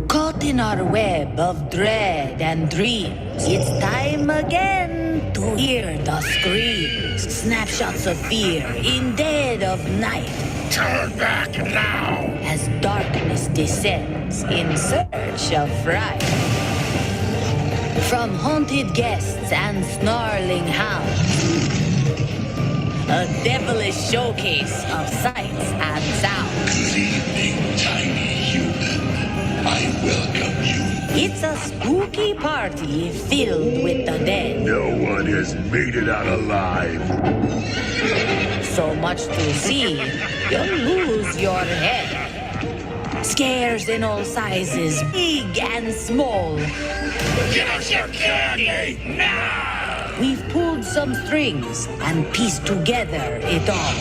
Caught in our web of dread and dreams, it's time again to hear the screams. Snapshots of fear in dead of night. Turn back now! As darkness descends in search of fright. From haunted guests and snarling hounds, a devilish showcase of sights and sounds. Good evening, tiny human. I welcome you. It's a spooky party filled with the dead. No one has made it out alive. So much to see, you'll lose your head. Scares in all sizes, big and small. Give us your candy now! We've pulled some strings and pieced together it all.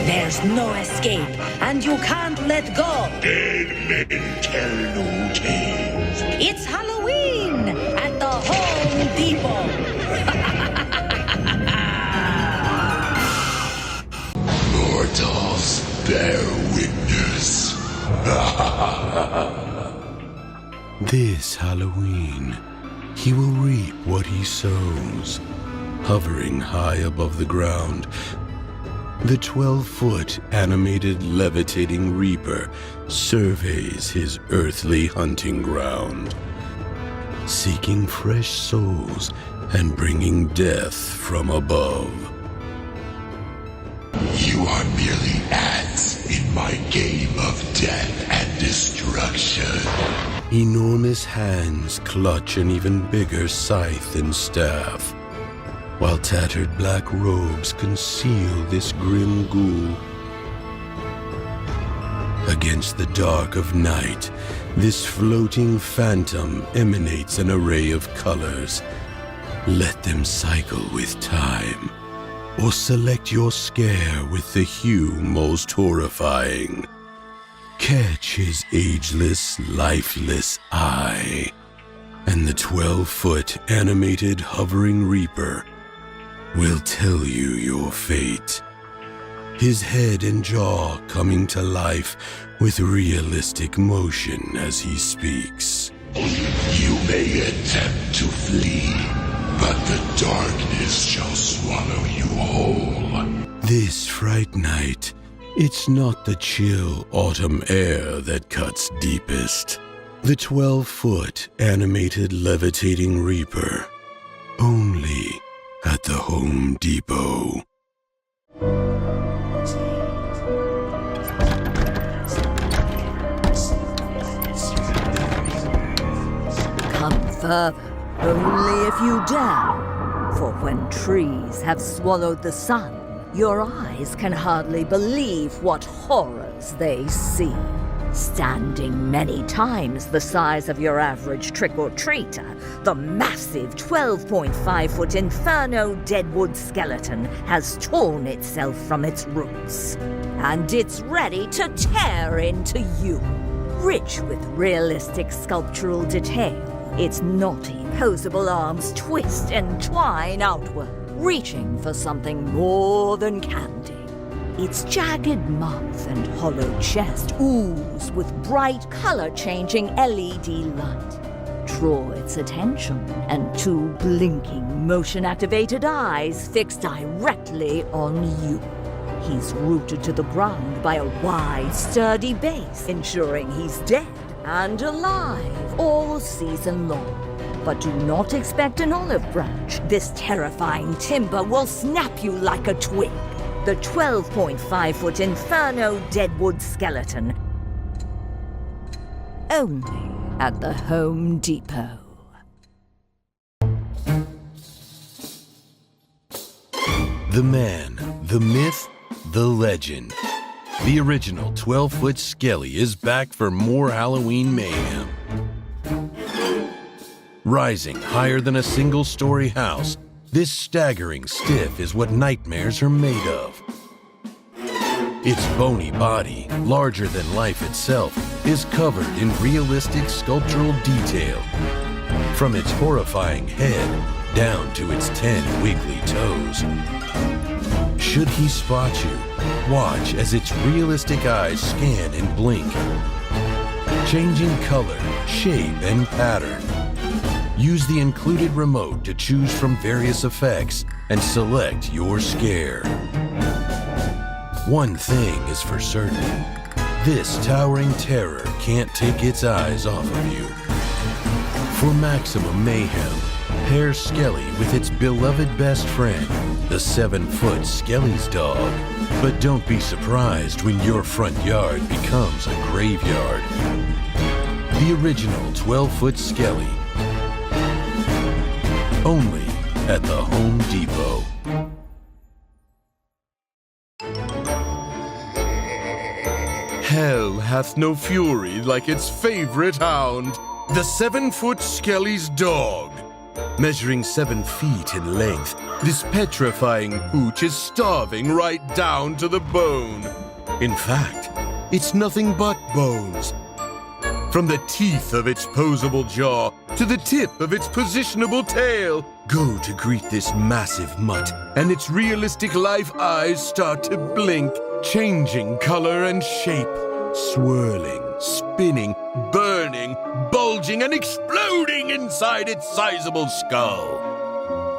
There's no escape, and you can't let go. Dead men tell no tales. It's Halloween at the Home Depot. Mortals, bear witness. This Halloween, he will reap what he sows. Hovering high above the ground, the 12-foot animated levitating reaper surveys his earthly hunting ground, seeking fresh souls and bringing death from above. You are merely ants in my game of death and destruction. Enormous hands clutch an even bigger scythe and staff, while tattered black robes conceal this grim ghoul. Against the dark of night, this floating phantom emanates an array of colors. Let them cycle with time, or select your scare with the hue most horrifying. Catch his ageless, lifeless eye, and the 12-foot animated hovering reaper will tell you your fate. His head and jaw coming to life with realistic motion as he speaks. You may attempt to flee, but the darkness shall swallow you whole. This fright night, it's not the chill autumn air that cuts deepest. The 12-foot animated levitating reaper, only at the Home Depot. Come further, only if you dare. For when trees have swallowed the sun, your eyes can hardly believe what horrors they see. Standing many times the size of your average trick-or-treater, the massive 12.5-foot Inferno deadwood skeleton has torn itself from its roots. And it's ready to tear into you. Rich with realistic sculptural detail, its knotty, posable arms twist and twine outward, reaching for something more than candy. Its jagged mouth and hollow chest ooze with bright, color-changing LED light. Draw its attention, and two blinking, motion-activated eyes fix directly on you. He's rooted to the ground by a wide, sturdy base, ensuring he's dead and alive all season long. But do not expect an olive branch. This terrifying timber will snap you like a twig. The 12.5-foot Inferno deadwood skeleton. Only at the Home Depot. The man, the myth, the legend. The original 12-foot skelly is back for more Halloween mayhem. Rising higher than a single-story house, this staggering stiff is what nightmares are made of. Its bony body, larger than life itself, is covered in realistic sculptural detail. From its horrifying head down to its 10 wiggly toes. Should he spot you, watch as its realistic eyes scan and blink. changing color, shape, and pattern. Use the included remote to choose from various effects and select your scare. One thing is for certain. This towering terror can't take its eyes off of you. For maximum mayhem, pair Skelly with its beloved best friend, the 7-foot Skelly's dog. But don't be surprised when your front yard becomes a graveyard. The original 12-foot Skelly. Only at the Home Depot. Hell hath no fury like its favorite hound, the 7-foot Skelly's dog. Measuring 7 feet in length, this petrifying pooch is starving right down to the bone. In fact, it's nothing but bones. From the teeth of its posable jaw to the tip of its positionable tail. Go to greet this massive mutt, and its realistic life eyes start to blink, changing color and shape, swirling, spinning, burning, bulging, and exploding inside its sizable skull.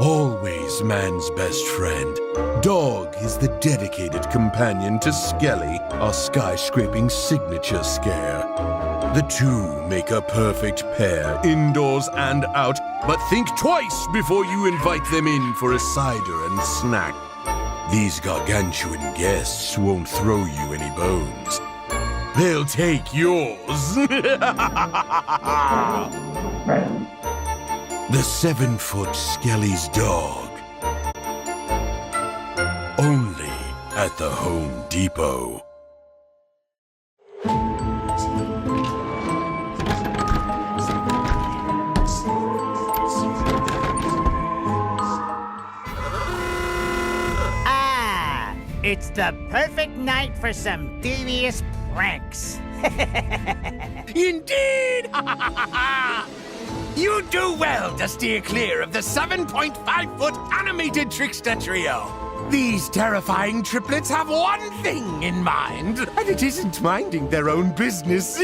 Always man's best friend, dog is the dedicated companion to Skelly, our skyscraping signature scare. The two make a perfect pair, indoors and out, but think twice before you invite them in for a cider and snack. These gargantuan guests won't throw you any bones. They'll take yours. The 7-foot Skelly's dog. Only at the Home Depot. It's the perfect night for some devious pranks. Indeed! You do well to steer clear of the 7.5-foot animated trickster trio. These terrifying triplets have one thing in mind, and it isn't minding their own business.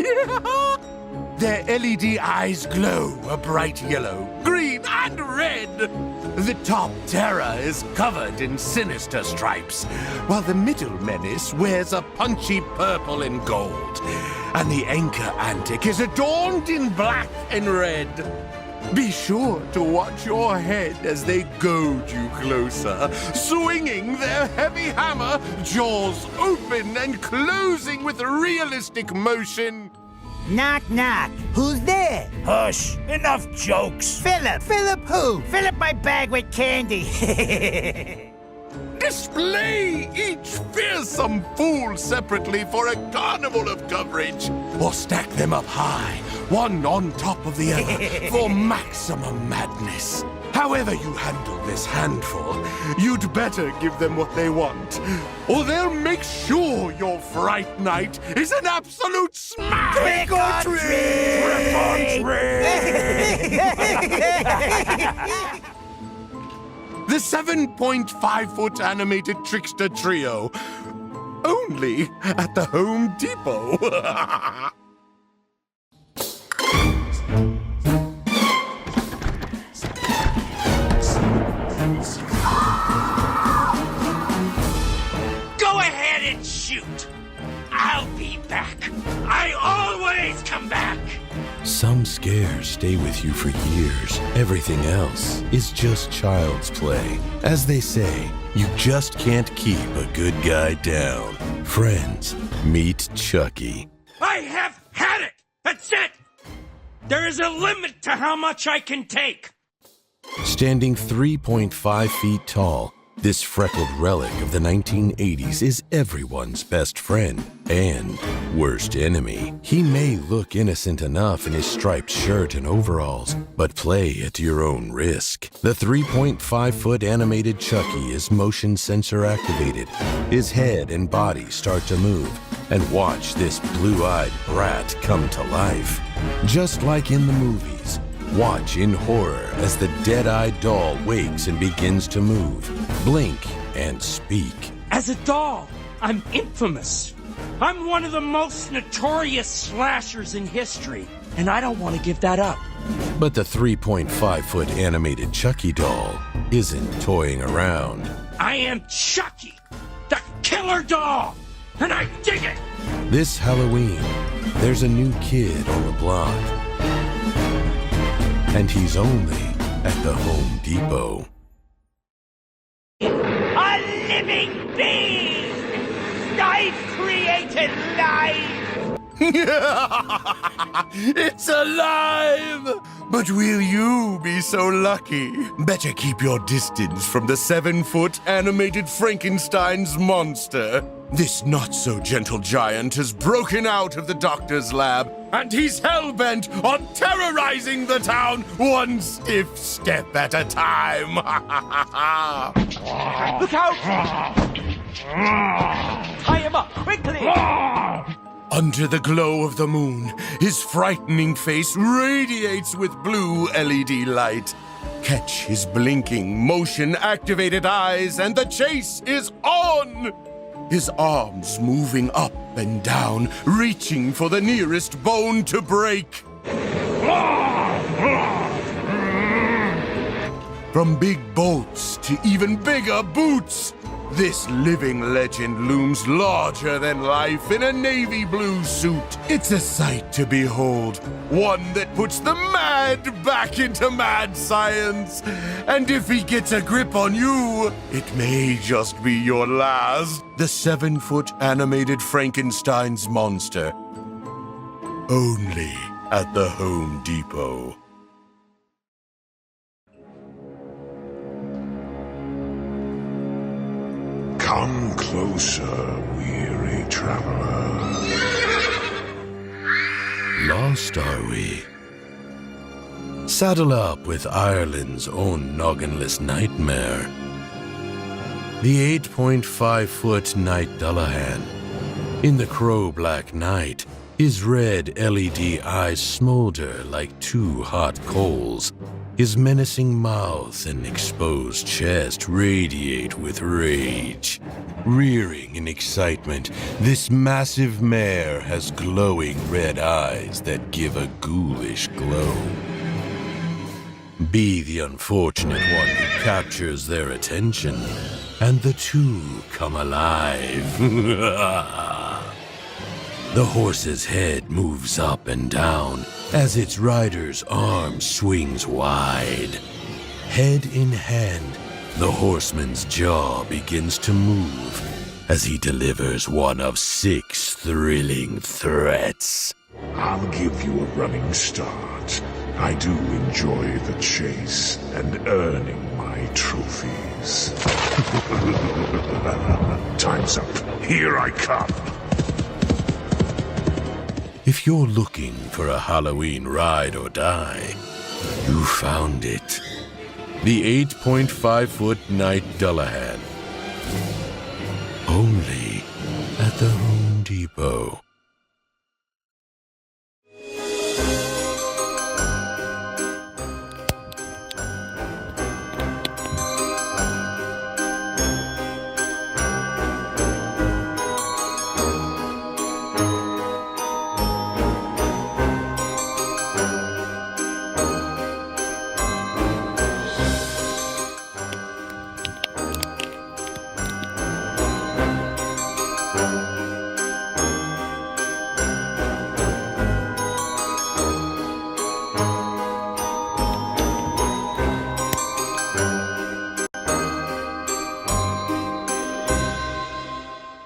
Their LED eyes glow a bright yellow, green, and red. The top terror is covered in sinister stripes, while the middle menace wears a punchy purple and gold, and the anchor antic is adorned in black and red. Be sure to watch your head as they goad you closer, swinging their heavy hammer, jaws open and closing with realistic motion. Knock, knock. Who's there? Hush! Enough jokes! Philip. Philip who? Fill up my bag with candy. Display each fearsome fool separately for a carnival of coverage, or stack them up high, one on top of the other, for maximum madness. However you handle this handful, you'd better give them what they want, or they'll make sure your fright night is an absolute smash! Trick or treat! The 7.5-foot animated trickster trio, only at the Home Depot. Go ahead and shoot. I'll be back. I always come back. Some scares stay with you for years. Everything else is just child's play. As they say, you just can't keep a good guy down. Friends, meet Chucky. I have had it. That's it. There is a limit to how much I can take. Standing 3.5 feet tall, this freckled relic of the 1980s is everyone's best friend and worst enemy. He may look innocent enough in his striped shirt and overalls, but play at your own risk. The 3.5-foot animated Chucky is motion sensor activated. His head and body start to move, and watch this blue-eyed brat come to life. Just like in the movies, watch in horror as the dead-eyed doll wakes and begins to move, blink, and speak. As a doll, I'm infamous. I'm one of the most notorious slashers in history, and I don't want to give that up. But the 3.5-foot animated Chucky doll isn't toying around. I am Chucky, the killer doll, and I dig it! This Halloween, there's a new kid on the block. And he's only at the Home Depot. A living being! I've created life! It's alive! But will you be so lucky? Better keep your distance from the 7-foot animated Frankenstein's monster. This not-so-gentle giant has broken out of the doctor's lab, and he's hell-bent on terrorizing the town one stiff step at a time. Look out! Tie him up, quickly! Under the glow of the moon, his frightening face radiates with blue LED light. Catch his blinking, motion-activated eyes, and the chase is on! His arms moving up and down, reaching for the nearest bone to break. From big bolts to even bigger boots, this living legend looms larger than life in a navy blue suit. It's a sight to behold, one that puts the mad back into mad science. And if he gets a grip on you, it may just be your last. The 7-foot animated Frankenstein's monster. Only at the Home Depot. Come closer, weary traveler. Lost, are we? Saddle up with Ireland's own nogginless nightmare. The 8.5-foot Knight Dullahan. In the crow-black night, his red LED eyes smolder like two hot coals. His menacing mouth and exposed chest radiate with rage. Rearing in excitement, this massive mare has glowing red eyes that give a ghoulish glow. Be the unfortunate one who captures their attention, and the two come alive. The horse's head moves up and down as its rider's arm swings wide. Head in hand, the horseman's jaw begins to move as he delivers one of 6 thrilling threats. I'll give you a running start. I do enjoy the chase and earning my trophies. Time's up. Here I come. If you're looking for a Halloween ride or die, you found it. The 8.5-foot Knight Dullahan. Only at the Home Depot.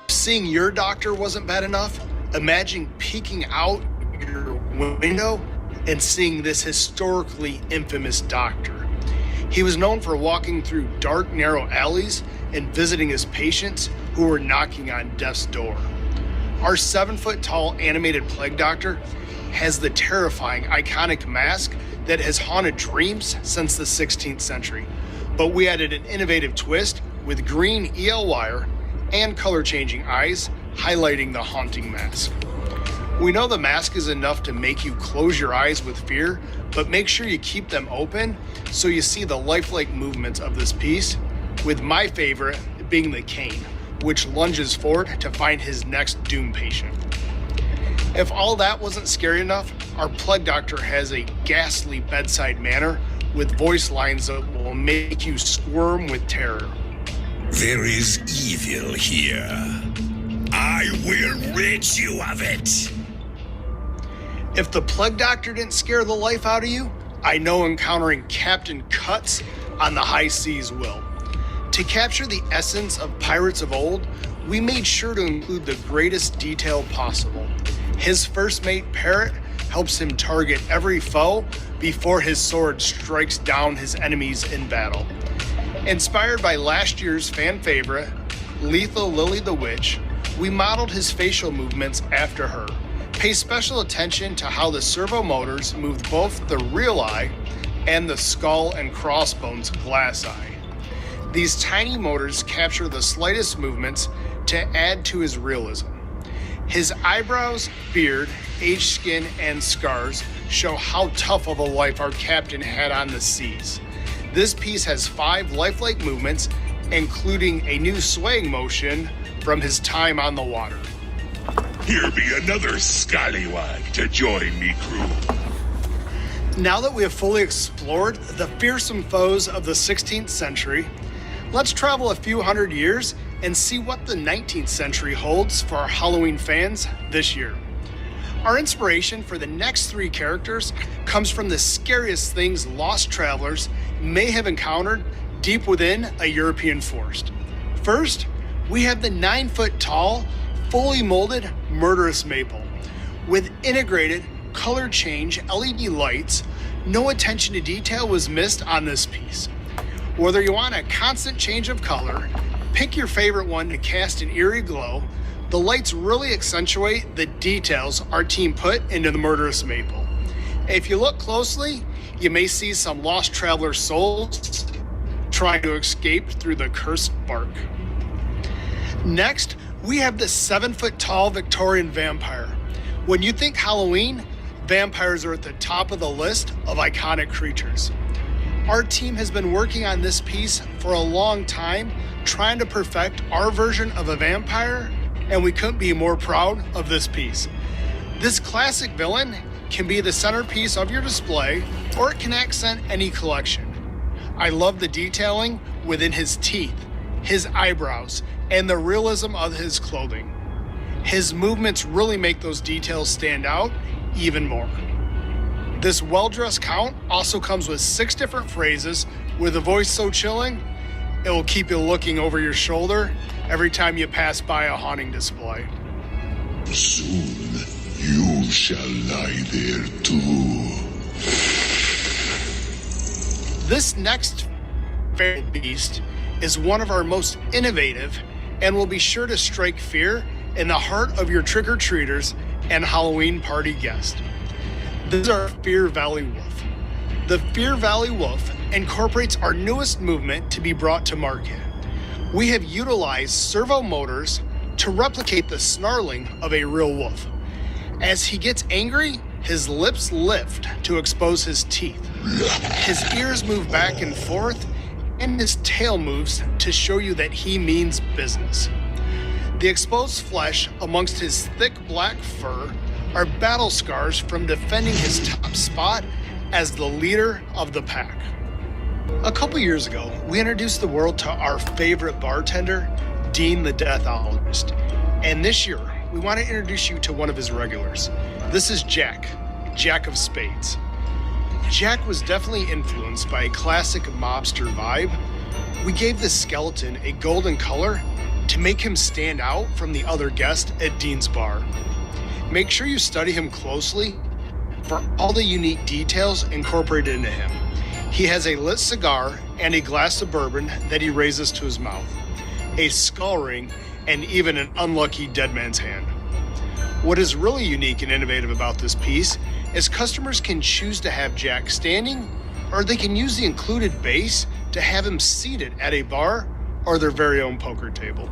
Seeing your doctor wasn't bad enough, imagine peeking out your window and seeing this historically infamous doctor. He was known for walking through dark, narrow alleys and visiting his patients who were knocking on death's door. Our 7-foot-tall animated plague doctor has the terrifying, iconic mask that has haunted dreams since the 16th century. But we added an innovative twist with green EL wire and color-changing eyes, highlighting the haunting mask. We know the mask is enough to make you close your eyes with fear, but make sure you keep them open so you see the lifelike movements of this piece, with my favorite being the cane, which lunges forward to find his next doom patient. If all that wasn't scary enough, our plague doctor has a ghastly bedside manner with voice lines that will make you squirm with terror. There is evil here. I will rid you of it. If the plague doctor didn't scare the life out of you, I know encountering Captain Cuts on the high seas will. To capture the essence of pirates of old, we made sure to include the greatest detail possible. His first mate Parrot helps him target every foe before his sword strikes down his enemies in battle. Inspired by last year's fan favorite, Lethal Lily the Witch, we modeled his facial movements after her. Pay special attention to how the servo motors move both the real eye and the skull and crossbones glass eye. These tiny motors capture the slightest movements to add to his realism. His eyebrows, beard, aged skin, and scars show how tough of a life our captain had on the seas. This piece has 5 lifelike movements, including a new swaying motion from his time on the water. Here be another scallywag to join me crew. Now that we have fully explored the fearsome foes of the 16th century, let's travel a few hundred years and see what the 19th century holds for our Halloween fans this year. Our inspiration for the next 3 characters comes from the scariest things lost travelers may have encountered deep within a European forest. First, we have the 9-foot-tall, fully molded murderous maple. With integrated color change LED lights, no attention to detail was missed on this piece. Whether you want a constant change of color, pick your favorite one to cast an eerie glow, the lights really accentuate the details our team put into the murderous maple. If you look closely, you may see some lost traveler souls trying to escape through the cursed bark. Next, we have the 7-foot-tall Victorian vampire. When you think Halloween, vampires are at the top of the list of iconic creatures. Our team has been working on this piece for a long time, trying to perfect our version of a vampire, and we couldn't be more proud of this piece. This classic villain can be the centerpiece of your display, or it can accent any collection. I love the detailing within his teeth, his eyebrows, and the realism of his clothing. His movements really make those details stand out even more. This well-dressed count also comes with 6 different phrases with a voice so chilling, it will keep you looking over your shoulder every time you pass by a haunting display. Soon you shall lie there too. This next feral beast is one of our most innovative and will be sure to strike fear in the heart of your trick-or-treaters and Halloween party guests. This is our Fear Valley Wolf. The Fear Valley Wolf incorporates our newest movement to be brought to market. We have utilized servo motors to replicate the snarling of a real wolf. As he gets angry, his lips lift to expose his teeth. His ears move back and forth, and his tail moves to show you that he means business. The exposed flesh amongst his thick black fur are battle scars from defending his top spot as the leader of the pack. A couple years ago, we introduced the world to our favorite bartender, Dean the Deathologist. And this year, we want to introduce you to one of his regulars. This is Jack of Spades. Jack was definitely influenced by a classic mobster vibe. We gave the skeleton a golden color to make him stand out from the other guests at Dean's bar. Make sure you study him closely for all the unique details incorporated into him. He has a lit cigar and a glass of bourbon that he raises to his mouth, a skull ring, and even an unlucky dead man's hand. What is really unique and innovative about this piece is customers can choose to have Jack standing, or they can use the included base to have him seated at a bar or their very own poker table.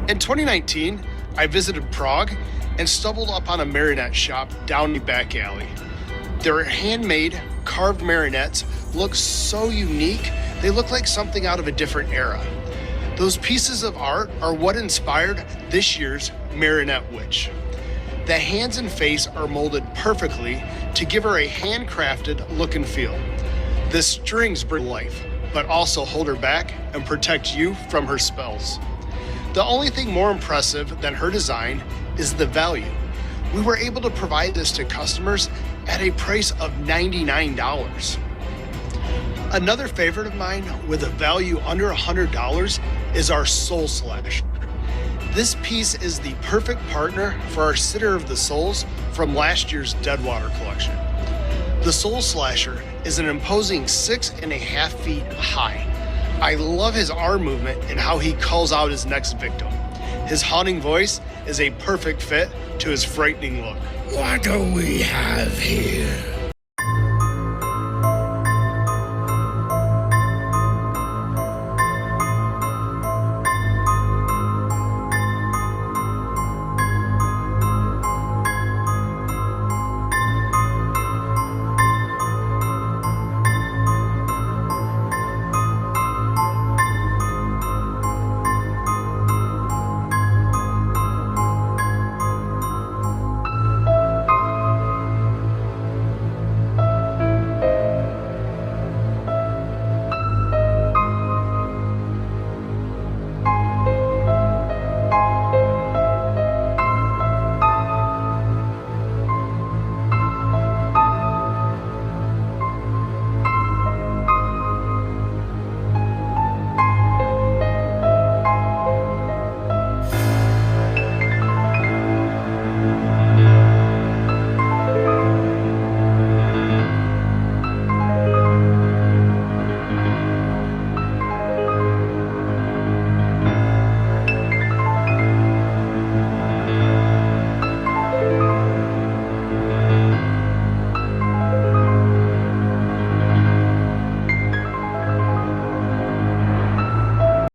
In 2019, I visited Prague and stumbled upon a marionette shop down the back alley. Their handmade, carved marionettes look so unique, they look like something out of a different era. Those pieces of art are what inspired this year's Marionette Witch. The hands and face are molded perfectly to give her a handcrafted look and feel. The strings bring life, but also hold her back and protect you from her spells. The only thing more impressive than her design is the value. We were able to provide this to customers at a price of $99. Another favorite of mine with a value under $100 is our Soul Slash. This piece is the perfect partner for our Sitter of the Souls from last year's Deadwater collection. The Soul Slasher is an imposing 6.5 feet high. I love his arm movement and how he calls out his next victim. His haunting voice is a perfect fit to his frightening look. What do we have here?